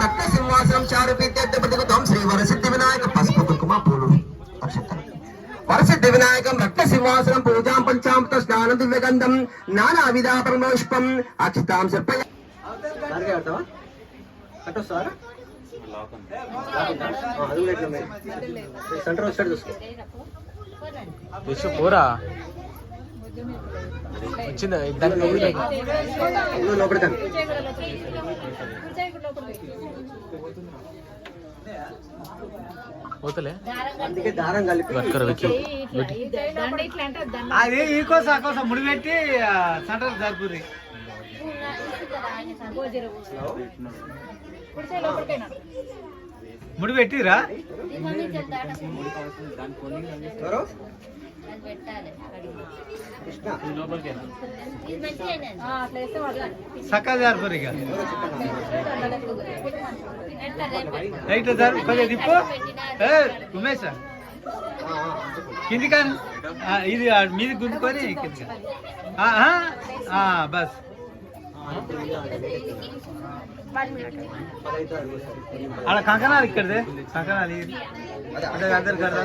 రక్త సింహాసనం చారు పీత్యం శ్రీ వరసిద్ధి వినాయక పసుపు కుంకుమ పూలు అక్షంతలు వరసిద్ధి వినాయకం రక్త సింహాసనం పూజాం పంచామృత స్నానం దివ్యగంధం నానా విధా పరమోష్పం అక్షితాం సర్పయ పూరా వచ్చిందా పోతలే అందుకే దారం కలిపి అది ఈ కోసం ఆ కోసం ముడి పెట్టి సెంటర్ జరుపురి ముడి పెట్టిరా సక్క జరుపురి రైట్ సార్ కొంచెం తిప్పు ఉమేష్ కింది కానీ ఇది మీది గుంజుకొని కింది బస్ అలా కంకణాలు ఇక్కడదే కంకణాలు అదే అందరు కదా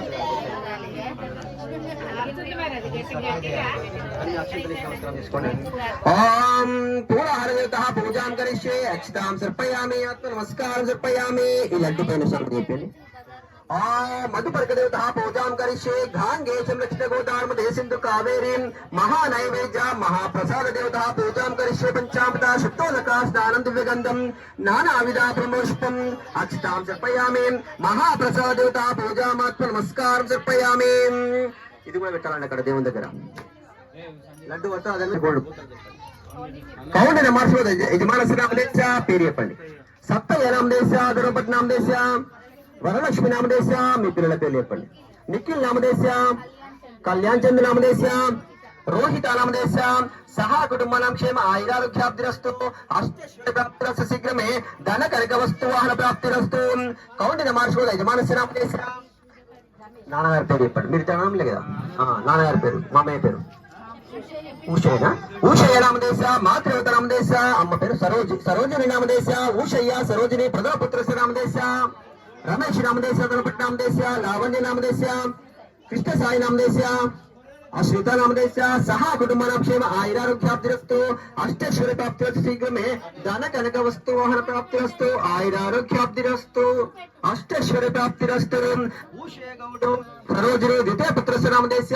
పూజాం కరిష్యే అక్షతాం సమర్పయామి ఆత్మ నమస్కారం సమర్పయామి ఈ లడ్డు పైన సరుకు చెప్పండి మధుపర్కదేవత పూజాం కరిష్యే ఘాంగేశం లక్షిత గోదార్మదే సింధు కావేరీం మహానైవేద్య మహాప్రసాద దేవత పూజాం కరిష్యే పంచామృత శుద్ధోదక స్నానం దివ్యగంధం నానావిధా ప్రమోష్పం అక్షతాం సమర్పయామి మహాప్రసాద దేవత పూజామాత్మ నమస్కారం సమర్పయామి ఇది కూడా పెట్టాలండి అక్కడ దేవుని దగ్గర లడ్డు వస్తా అదే గోల్డ్ కౌండ మార్చు యజమాన శ్రీరామదేశ పేరు చెప్పండి సప్తయ నామదేశ దురపతి నామదేశ వరలక్ష్మి నామదేశ మీ పిల్లల పేరు చెప్పండి నిఖిల్ నామదేశ కళ్యాణ్ చంద్ర నామదేశ రోహిత నామదేశ సహా కుటుంబానం క్షేమ ఆయురారోగ్యాబ్దిరస్తు అష్టైశ్వర్యప్రాప్తిరస్తు శీఘ్రమే ధన కనక వస్తు వాహన ప్రాప్తిరస్తు కౌండిన మార్చు యజమాన శ్రీరామదేశ నాన్నగారి పేరు చెప్పండి మీరు తినడం కదా నాన్నగారి పేరు మామయ్య పేరు ఊషయ్యనా ఊషయ్య నామదేశ మాతృవత నామదేశ అమ్మ పేరు సరోజిని నామదేశ ఊషయ్య సరోజిని ప్రధానపుత్ర నామదేశ రమేష్ నామదేశ ధనపట్ నామదేశ లావణ్య నామదేశ కృష్ణ సాయి నామదేశ అశ్రిత నామదేశ సహా కుటుంబానం క్షేమ ఆయురారోగ్యాప్తిరస్తు అష్టైశ్వర్య ప్రాప్తిరస్తు శీఘ్రమే ధన కనక వస్తు వాహన ప్రాప్తిరస్తు ఆయురారోగ్యాప్తిరస్తు అష్టైశ్వర్య ప్రాప్తిరస్తు ఊషయ్య సరోజిని ద్వితీయ పుత్ర నామదేశ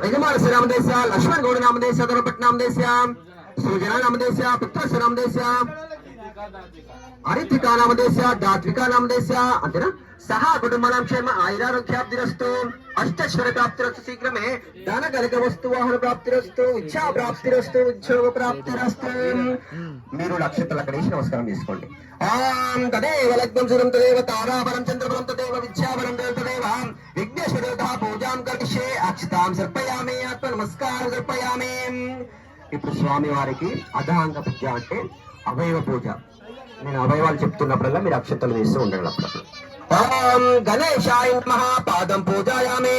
యజమాన శ్రీరామదేశ లక్ష్మణ్ గౌడ నామదేశ ధనపట్ నామదేశ సృజన నామదేశ పుత్ర నామదేశ అరిత్వికా నామదేశ దాత్వికా నామదేశ అంతేనా సహా కుటుంబానం క్షేమ ఆయురారోగ్యాబ్దిరస్తు అష్టైశ్వర్య ప్రాప్తిరస్తు శీఘ్రమే ధన కనక వస్తు వాహన ప్రాప్తిరస్తు ఇచ్ఛా ప్రాప్తిరస్తు ఉద్యోగ ప్రాప్తిరస్తు మీరు నక్షత్రాలు అక్కడ వేసి నమస్కారం చేసుకోండి తదేవ లగ్నం సురం తదేవ తారాబలం చంద్రబలం తదేవ విద్యాబలం తదేవ విఘ్నేశ్వర పూజాం కరిష్యే అక్షతాం సమర్పయామి ఆత్మ నమస్కారం సమర్పయామి ఇప్పుడు స్వామి వారికి అధాంగ పూజ అంటే అవయవ పూజ నేను అవయవాలు చెప్తున్నప్పుడల్లా మీరు అక్షతలు వేస్తూ ఉండండి అప్పుడప్పుడు ఓం గణేశాయ నమః పాదం పూజాయామి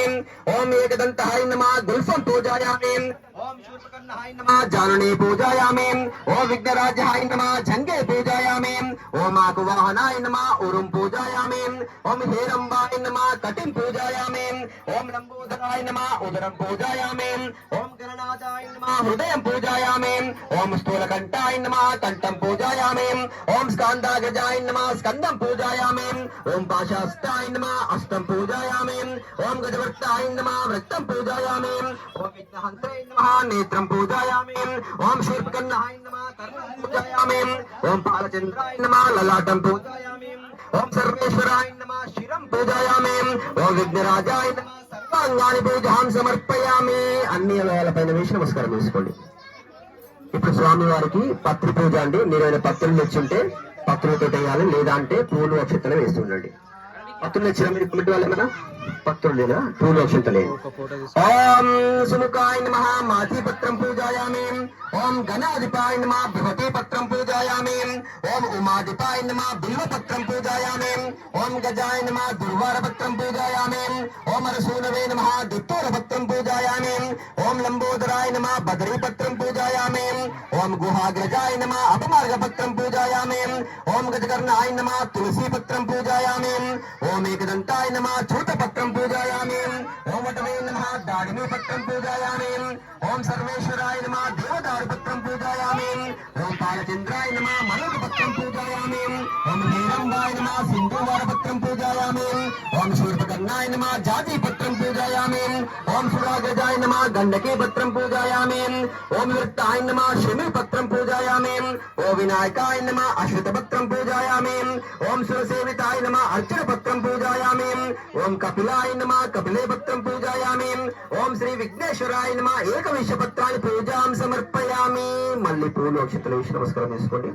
ఓం ఏకదంతాయ నమః గుల్ఫం పూజాయామి ఓం శూర్పకర్ణాయ నమః జానునే పూజాయామి ఓం విఘ్నరాజాయ నమః జంగే పూజాయామి ఓం ఆకువాహనాయ నమః ఉరుం పూజాయామి ఓం హేరంబాయ నమః కటిం పూజాయామి ఓం లంబోదరాయ నమః ఉదరం పూజాయామి ఓం గణనాథాయ నమః హృదయం పూజాయామి ఓం స్థూలకంఠాయ నమః కంఠం పూజాయామి ఓం స్కందాగజాయ నమః స్కందం పూజాయామి ఓం పాశాస్తాయ నమః అస్తం పూజాయామి ఓం గజవర్తాయ నమః వృత్తం పూజాయామి ఓం విఘ్నహంతాయ నమః నేత్రం పూజాయామి ఓం శూర్పకర్ణాయ నమః కర్ణం పూజాయామి ఓం పాలచంద్రాయ నమః లలాటం పూజాయామి ఓం సర్వేశ్వరాయ నమః శిరం పూజాయామి ఓం విఘ్నరాజాయ నమః సర్వాంగాని పూజాం సమర్పయామి అన్ని అవయవాలపైన వేసి నమస్కారం చేసుకోండి ఇప్పుడు స్వామి వారికి పత్రి పూజ అండి మీరు పత్రులు తెచ్చుంటే పత్రులతో వేయాలి లేదా అంటే పూలు అక్షతలు వేస్తుండండి పత్రులు తెచ్చిన మీరు కమిటీ వాళ్ళు ఏమన్నా పత్రులు లేదా పూలు అక్షతలే ఓం సుముఖాయ నమః మాధీ పత్రం పూజాయామి ఓం గణాధిపాయ నమః బృహతి పత్రం పూజాయామి ఓం ఉమాధిపాయ నమః బిల్వ పత్రం పూజాయామి ఓం గజాయ నమః దుర్వార పత్రం పూజాయామి ఓం అరసూనవే నమః దుత్తూర పత్రం పూజాయామి ఓం లంబోదరాయ నమః బదరీ పత్రం పూజాయామి ఓం గుహాగ్రజాయ నమః అపమాల गार्गपत्रं पूजयामि। ओम गजकर्णाय नमः तुलसीपत्रं पूजयामि। ओम एकदन्ताय नमः चूतपत्रं पूजयामि। ओम वटवे नमः दाडिमीपत्रं पूजयामि। ओम सर्वेश्वराय नमः देवदारुपत्रं पूजयामि। ओम बालचन्द्राय नमः मरुगपत्रं पूजयामि। ओम नीलम्बाय नमः सिन्धुवारपत्रं पूजयामि। ओम शूर्पकर्णाय नमः जातिपत्रं पूजयामि। ओम सुरागजाय नमः गण्डकीपत्रं पूजयामि। ओम वृत्ताय नमः शिमिपत्रं पूजयामि। ओम विनायकाय नमः अश्वत्थपत्रं पूजयामि। ओम सुरसेविताय नमः अर्चनपत्रं पूजयामि। ओम कपिलाय नमः कपिलेपत्रं पूजयामि। ओम श्री विघ्नेश्वराय नमः एकविंशपत्राणि पूजां समर्पयामि। మళ్ళీ పూలు అక్షతలు వేసి నమస్కారం చేసుకోండి.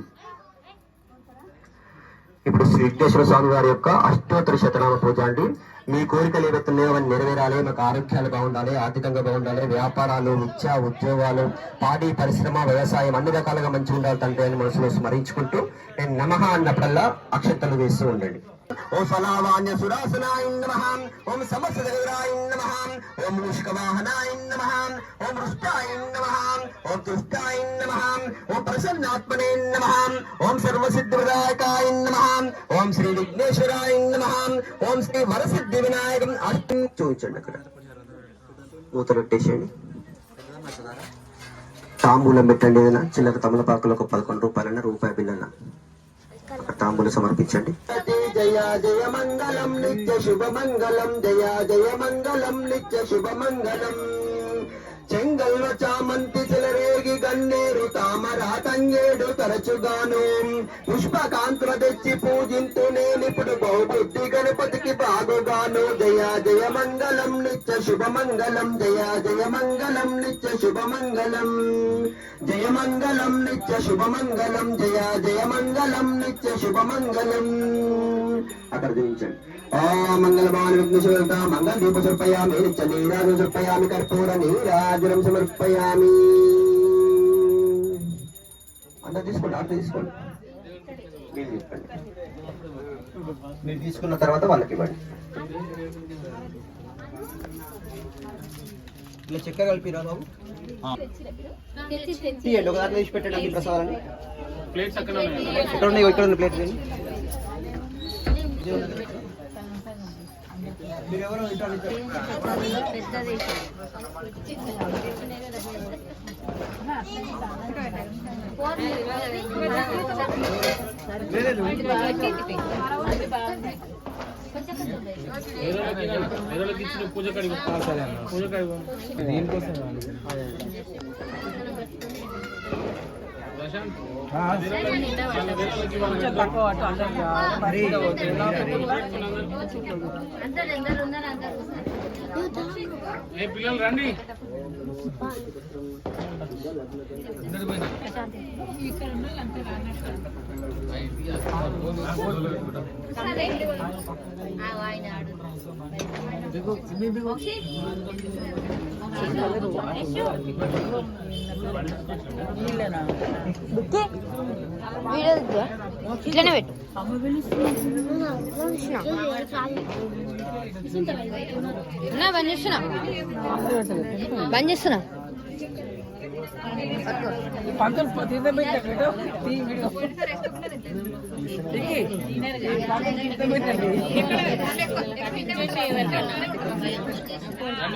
ఇప్పుడు శ్రీ విఘ్నేశ్వర స్వామి వారి యొక్క అష్టోత్తర శతనామ పూజ అండి. మీ కోరికలు ఏవైతున్నాయో అవన్నీ నెరవేరాలి, మాకు ఆరోగ్యాలు బాగుండాలి, ఆర్థికంగా బాగుండాలి, వ్యాపారాలు, విద్య, ఉద్యోగాలు, పాడి పరిశ్రమ, వ్యవసాయం అన్ని రకాలుగా మంచిగా ఉండాలి తండ్రి అని మనసులో స్మరించుకుంటూ నేను నమః అన్నప్పుడల్లా అక్షంతలు వేస్తూ ఉండండి. ఓం ఫలావాన్య సురాసనాయ నమః. ఓం సమస్తదేవరాయ నమః. ఓం మూషికవాహనాయ నమః. ఓం వృష్టాయ నమః. ఓం తుష్టాయ నమః. ఓం ప్రసన్నాత్మనే నమః. ఓం సర్వసిద్ధివినాయకాయ నమః. ఓం శ్రీ విఘ్నేశ్వరాయ నమః. ఓం శ్రీ వరసిద్ధి వినాయకం అష్టం చూపించండి. అక్కడ మూత పెట్టేసేయండి. తాంబూలం పెట్టండి. ఏదైనా చిల్లర తమలపాకులు ఒక 11 రూపాయలన్న రూపాయి బిల్లన్న తాంబూలు సమర్పించండి. జయ జయ మంగళం నిత్య శుభ మంగళం. జయ జయ మంగళం నిత్య శుభ మంగళం. చెంగల్వ చామంతి చెలరేగి గన్నేరు తామర తంగేడు తరచుగాను పుష్పకాంతుల తెచ్చి పూజింతు నేనిప్పుడు బహుబుద్ధి గణపతికి బాగుగాను. జయ జయ మంగళం నిత్య శుభ మంగళం. జయ జయ మంగళం నిత్య శుభ మంగళం. జయ మంగళం నిత్య శుభ మంగళం. జయ జయ మంగళం నిత్య శుభ మంగళం. అక్కడ చూపించండి. మంగళమాన్ విఘ్నేశ్వర మంగళ దీప సమర్పయామి. నిత్య నీరాజు సమర్పయామి. కర్పూర నీరాజనం సమర్పయామి. అంత తీసుకోండి. అంత తీసుకోండి. మీరు తీసుకోండి. మీరు తీసుకున్న తర్వాత వాళ్ళకి ఇవ్వండి. ఇలా చక్కెర కలిపిరా బాబు. తీయండి. ఒక దాంట్లో తీసి పెట్టండి ప్రసాదాన్ని. ప్లేట్స్ అక్కడ ఇక్కడ ఉన్నాయి. ఇక్కడ ఉన్న ప్లేట్ తీయండి. మీరెవరో ఇట్లా పూజ కడిగి పూజ కడిగి దీనికోసం పిల్లలు రండి. ఇట్లనే పెట్టు. బంద్ చేస్తున్నా.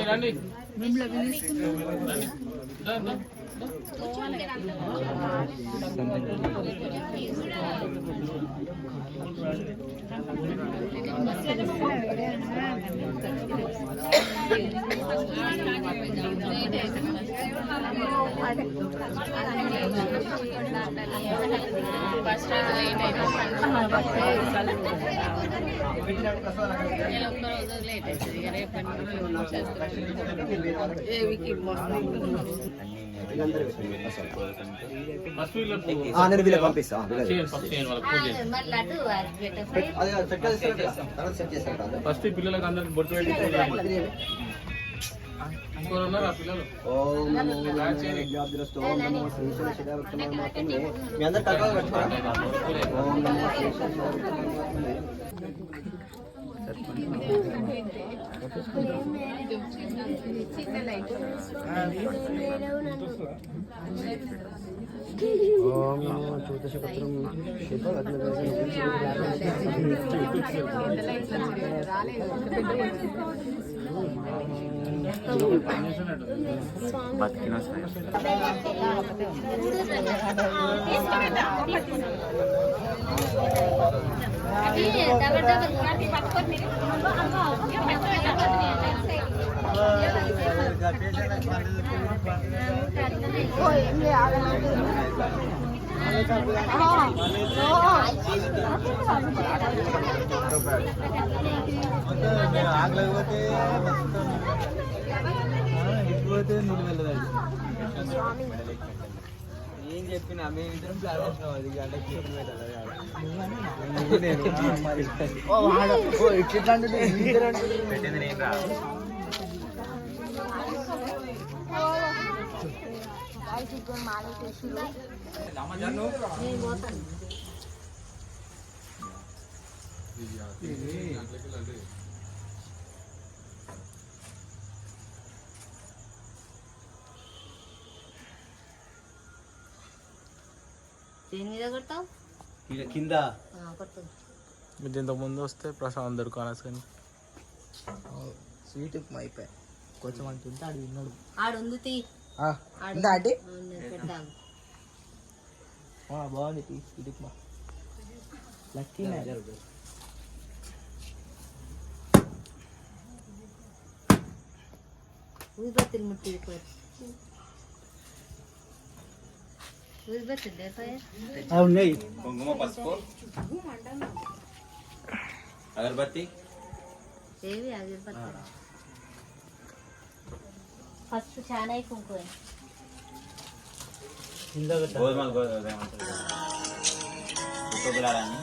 రండి. నేను వీళ్ళకి పంపిస్తా. ఫస్ట్ పిల్లలకు అందరికి బొట్టు పెట్టి మీ అందరు తక్కువ ఓం నమో జ్యోతిషపత్రం ఆగలేకపోతే ఇకపోతే నువ్వు వెళ్ళదండి ఏం చెప్పినా మేము ఇద్దరం ప్లాన్ చేసినాం అది గంటకి పెట్టింది నేను రా దేని మీద కొడతావు కింద కొట్టు మీరు ఇంతకు ముందు వస్తే ప్రసాదం దొరకాలి కానీ స్వీట్ ఉప్మా అయిపోయి కొంచెం అంటుంటే ఆడు విన్నాడు ఆడుంది తీ అంటే పెడతాను బాగుంది స్వీట్ ఉప్మా లక్కీ ఊదిబత్తిలు ముట్టి ఊదిబత్తిలు ఉన్నాయి కుంకుమ పసుపు అగరబత్తి ఏవి అగరబత్తి ఫస్ట్ చాలా కుంకుమ గోధుమలు కొబ్బరాలని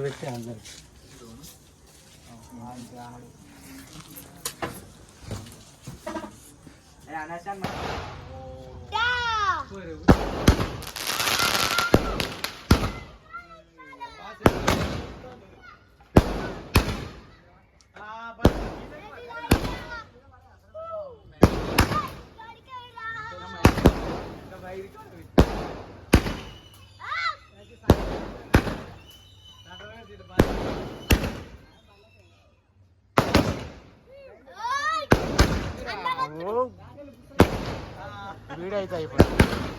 పెట్టి అందరు వీడైతే అయిపోయింది